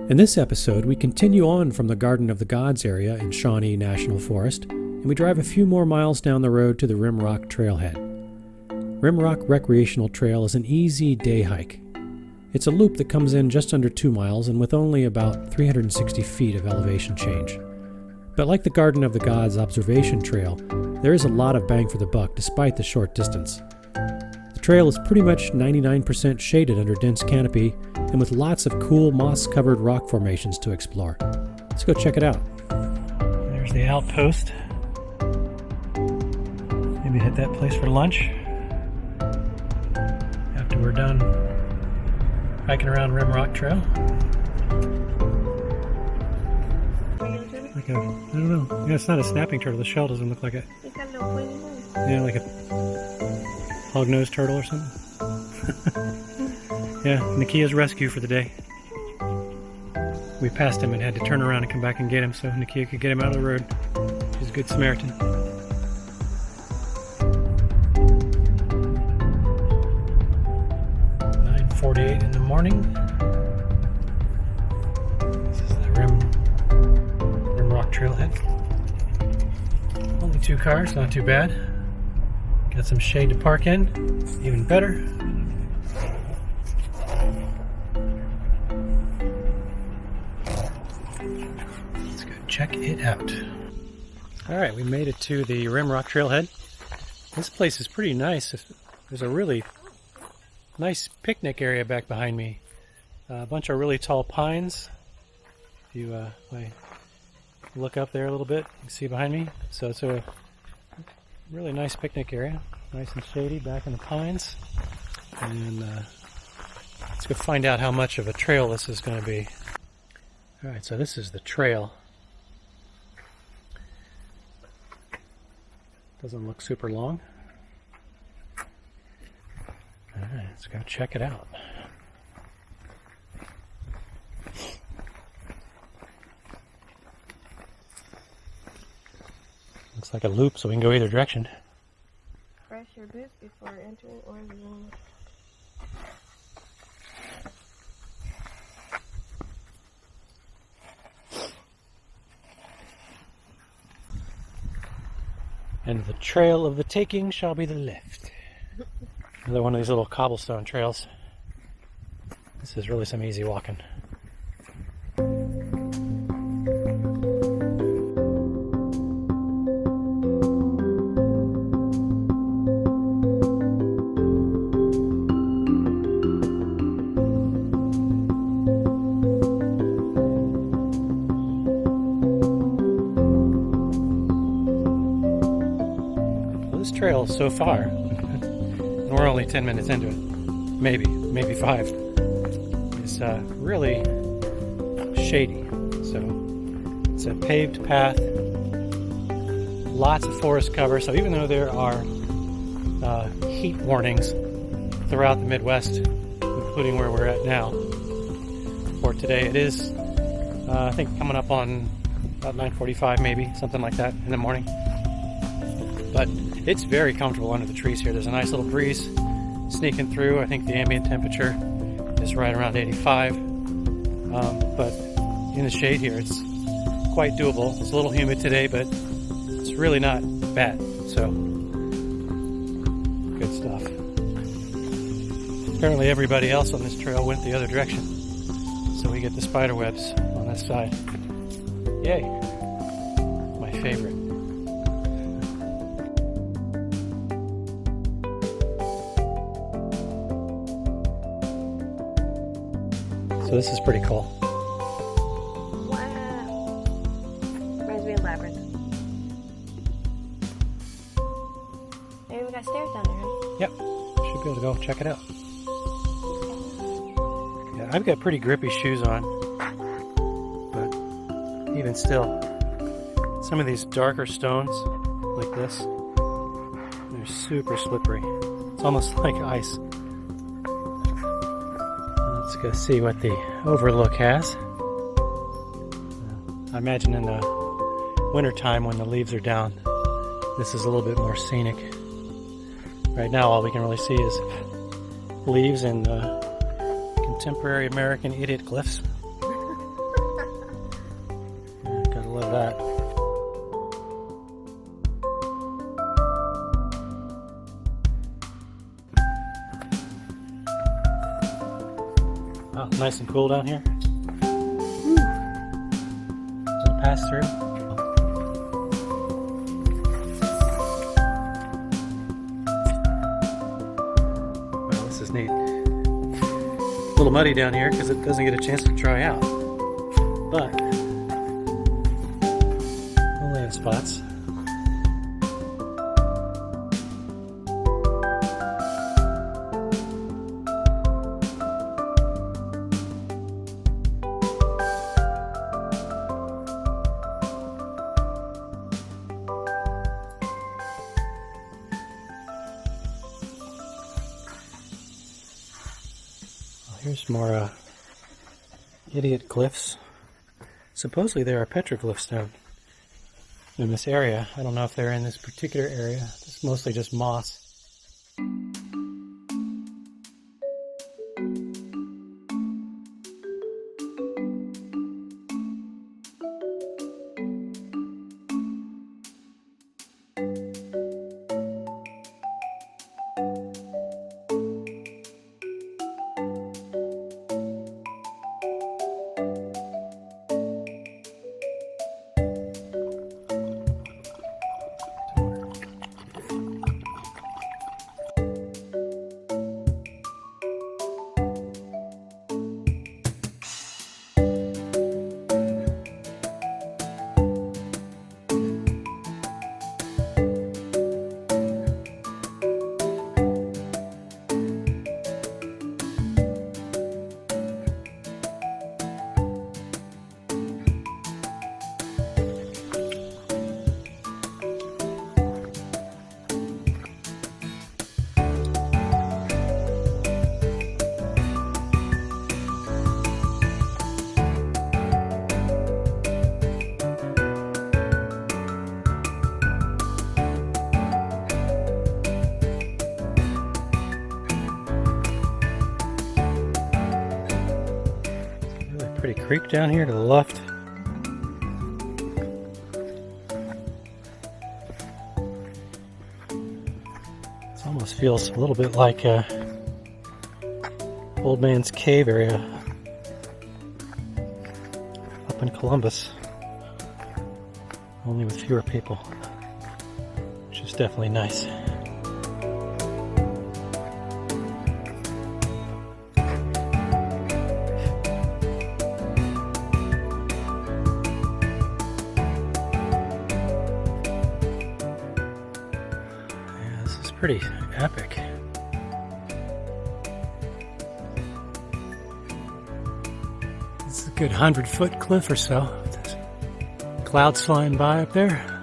In this episode, we continue on from the Garden of the Gods area in Shawnee National Forest, and we drive a few more miles down the road to the Rim Rock Trailhead. Rim Rock Recreational Trail is an easy day hike. It's a loop that comes in just under 2 miles and with only about 360 feet of elevation change. But like the Garden of the Gods observation trail, there is a lot of bang for the buck despite the short distance. The trail is pretty much 99% shaded under dense canopy and with lots of cool moss-covered rock formations to explore. Let's go check it out. There's the outpost. Maybe hit that place for lunch after we're done hiking around Rim Rock Trail. Like a, I don't know. Yeah, it's not a snapping turtle. The shell doesn't look like it. Yeah, like a hog-nosed turtle or something. Yeah, Nikia's rescue for the day. We passed him and had to turn around and come back and get him so Nikia could get him out of the road. She's a good Samaritan. .48 in the morning. This is the Rim Rock Trailhead. Only 2 cars, not too bad. Got some shade to park in, even better. Let's go check it out. Alright, we made it to the Rim Rock Trailhead. This place is pretty nice. There's a really nice picnic area back behind me. A bunch of really tall pines. If you look up there a little bit, you can see behind me. So it's a really nice picnic area. Nice and shady back in the pines. And let's go find out how much of a trail this is going to be. Alright, so this is the trail. Doesn't look super long. Alright, let's go check it out. Looks like a loop, so we can go either direction. Brush your boots before entering or leaving. And the trail of the taking shall be the left. Another one of these little cobblestone trails. This is really some easy walking. This trail so far, and we're only 10 minutes into it, maybe 5, is really shady. So it's a paved path, lots of forest cover. So even though there are heat warnings throughout the Midwest, including where we're at now for today, it is I think coming up on about 9:45, maybe something like that in the morning. But it's very comfortable under the trees here. There's a nice little breeze sneaking through. I think the ambient temperature is right around 85. But in the shade here, it's quite doable. It's a little humid today, but it's really not bad. So, good stuff. Apparently everybody else on this trail went the other direction. So we get the spider webs on this side. Yay. My favorite. So this is pretty cool. Wow. Reminds me of Labyrinth. Maybe we got stairs down there, huh? Yep. Should be able to go check it out. Yeah, I've got pretty grippy shoes on. But even still, some of these darker stones, like this, they're super slippery. It's almost like ice. Let's go see what the overlook has. I imagine in the wintertime when the leaves are down, this is a little bit more scenic. Right now all we can really see is leaves and contemporary American idiot glyphs. of that. Oh, nice and cool down here. Just pass through. Well, this is neat. A little muddy down here because it doesn't get a chance to dry out. But only in spots. Here's more idiot glyphs. Supposedly there are petroglyphs down in this area. I don't know if they're in this particular area. It's mostly just moss. Pretty creek down here to the left. It almost feels a little bit like Old Man's Cave area up in Columbus, only with fewer people, which is definitely nice. Pretty epic. It's a good 100-foot cliff or so. Clouds flying by up there.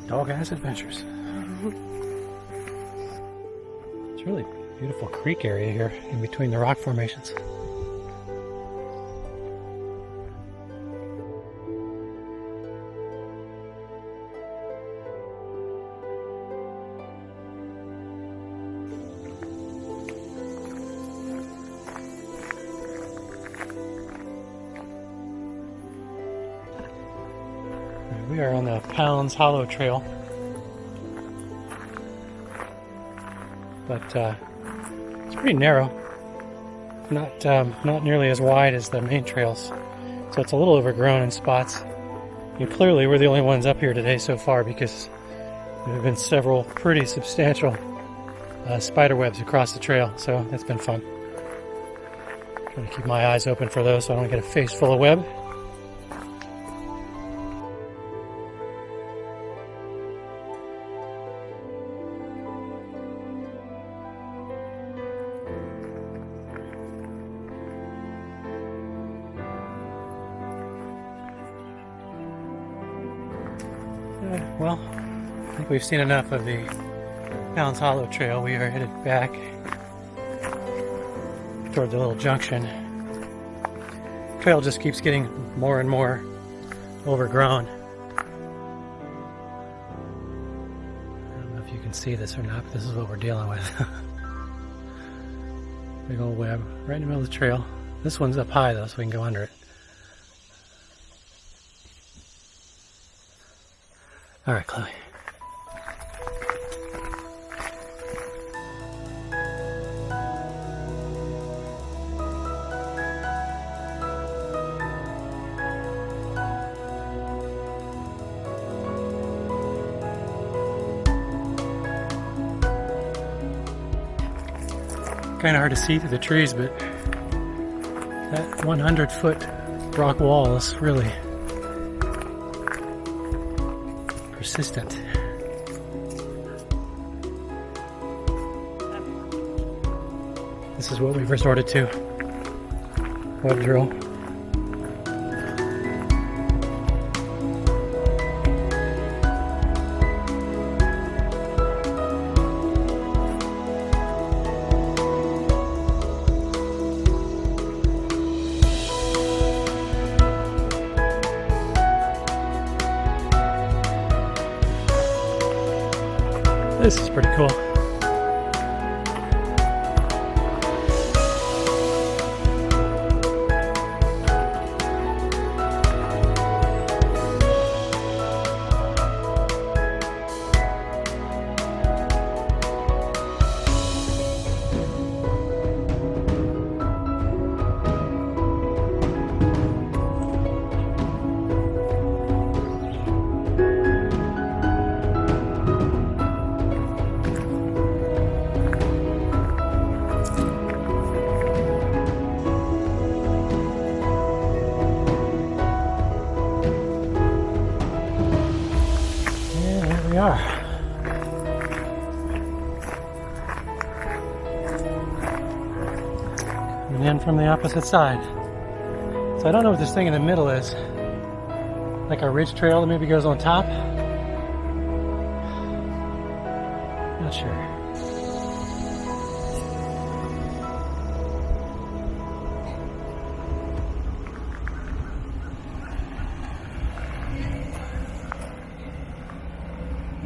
Dog Ass Adventures. It's a really beautiful creek area here in between the rock formations. We are on the Pounds Hollow Trail, but It's pretty narrow, not nearly as wide as the main trails, so it's a little overgrown in spots. Clearly we're the only ones up here today so far because there have been several pretty substantial spider webs across the trail, so that's been fun. Trying to keep my eyes open for those so I don't get a face full of web. Well, I think we've seen enough of the Pounds Hollow Trail. We are headed back toward the little junction. The trail just keeps getting more and more overgrown. I don't know if you can see this or not, but this is what we're dealing with. Big old web right in the middle of the trail. This one's up high though, so we can go under it. All right, Chloe. Kind of hard to see through the trees, but that 100-foot rock wall is really persistent. This is what we've resorted to. Web drill. This is pretty cool. We are. Coming in from the opposite side. So I don't know what this thing in the middle is. Like a ridge trail that maybe goes on top. Not sure.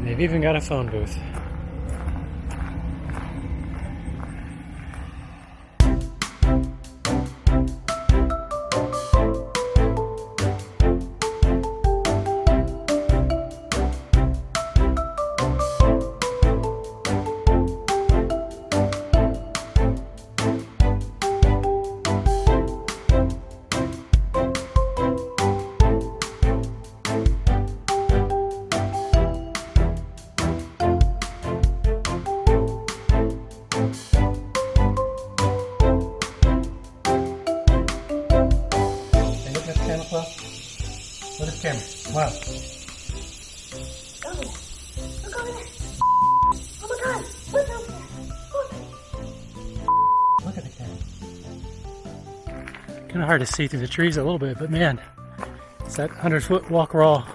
They've even got a phone booth. Look at the camera. Wow. Oh, look over there. Oh my God, look over there. Look at the camera. Kind of hard to see through the trees a little bit, but man, it's that 100-foot walk raw.